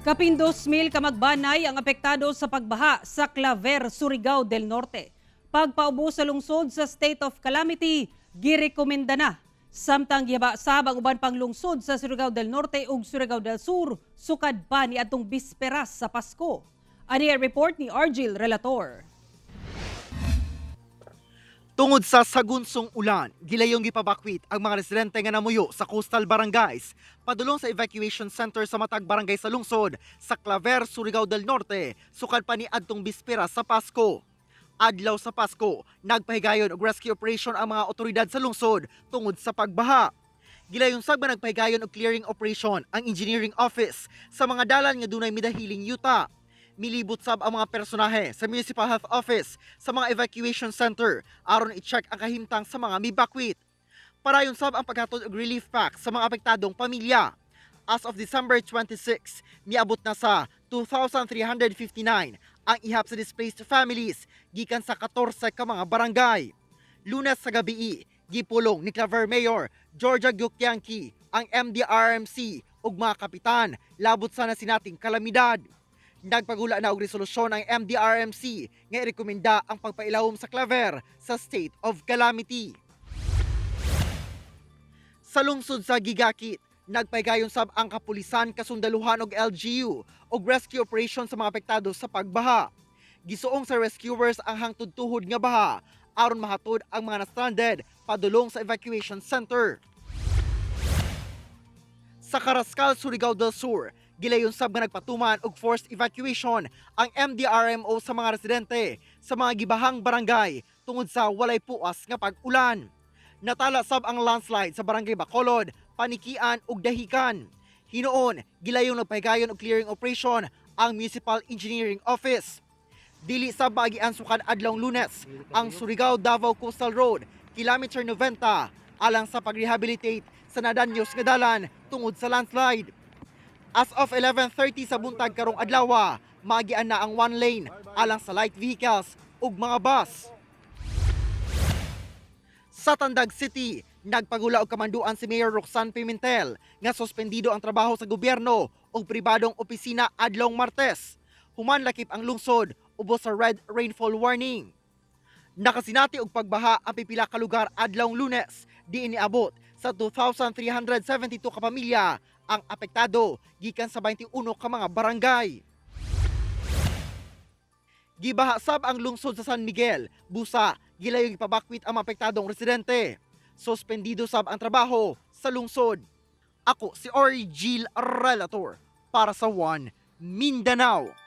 Kapin 2,000 ka magbanay ang apektado sa pagbaha sa Claver, Surigao del Norte. Pagpaubo sa lungsod sa state of calamity, girekomenda na. Samtang gibasab ang uban pang lungsod sa Surigao del Norte ug Surigao del Sur, sukad pa ni atong bisperas sa Pasko. Ani ang report ni Argil Relator. Tungod sa sagunsong ulan, gilayong gipabakwit ang mga residente nga namuyo sa coastal barangays padulong sa evacuation center sa matag barangay sa lungsod sa Claver, Surigao del Norte, sukad pa ni adtong bispera sa Pasko. Adlaw sa Pasko, nagpahigayon og rescue operation ang mga otoridad sa lungsod tungod sa pagbaha. Gilayong sagba nagpahigayon og clearing operation ang engineering office sa mga dalan nga dunay midahiling yuta. Milibot sab ang mga personahe sa Municipal Health Office sa mga evacuation center aron i-check ang kahimtang sa mga mibakwit. Parayon sab ang paghatod og relief pack sa mga apektadong pamilya. As of December 26, miabot na sa 2,359 ang ihap sa displaced families gikan sa 14 ka mga barangay. Lunes sa gabii, gipulong ni Claver Mayor Georgia Gyukyangki ang MDRMC ug mga kapitan labot sa nasinating kalamidad. Nagpagula na og resolusyon ang MDRMC nga irekomenda ang pagpailawom sa Claver sa state of calamity. Sa lungsod sa Gigakit, nagpaygayon sab ang kapulisan, kasundaluhan og LGU og rescue operation sa mga apektado sa pagbaha. Gisuong sa rescuers ang hangtod tuhod nga baha aron mahatod ang mga na-stranded padulong sa evacuation center. Sa Carrascal, Surigao del Sur, gilayon sab nga nagpatuman og forced evacuation ang MDRMO sa mga residente sa mga gibahang barangay tungod sa walay puas nga pag-ulan. Natala sab ang landslide sa barangay Bacolod, Panikian ug Dahican. Hinuon, gilayong nagpahigayon og clearing operation ang Municipal Engineering Office. Dili sab maagian sukad adlawng Lunes ang Surigao-Davao Coastal Road, kilometer 90, alang sa pag-rehabilitate sa nadanyos nga dalan tungod sa landslide. As of 11:30 sa buntag karong adlaw, maagian na ang one lane alang sa light vehicles ug mga bus. Sa Tandag City, nagpagula og kamanduan si Mayor Roxanne Pimentel nga suspendido ang trabaho sa gobyerno ug pribadong opisina adlawng Martes. Human lakip ang lungsod ubos sa red rainfall warning. Nakasinati og pagbaha ang pipila ka lugar adlawng Lunes, diin niabot sa 2,372 ka pamilya ang apektado gikan sa 21 ka mga barangay. Gibaha sab ang lungsod sa San Miguel, busa gilayong ipabakwit ang mga apektadong residente. Suspendido sab ang trabaho sa lungsod. Ako si Argil Relator para sa One Mindanao.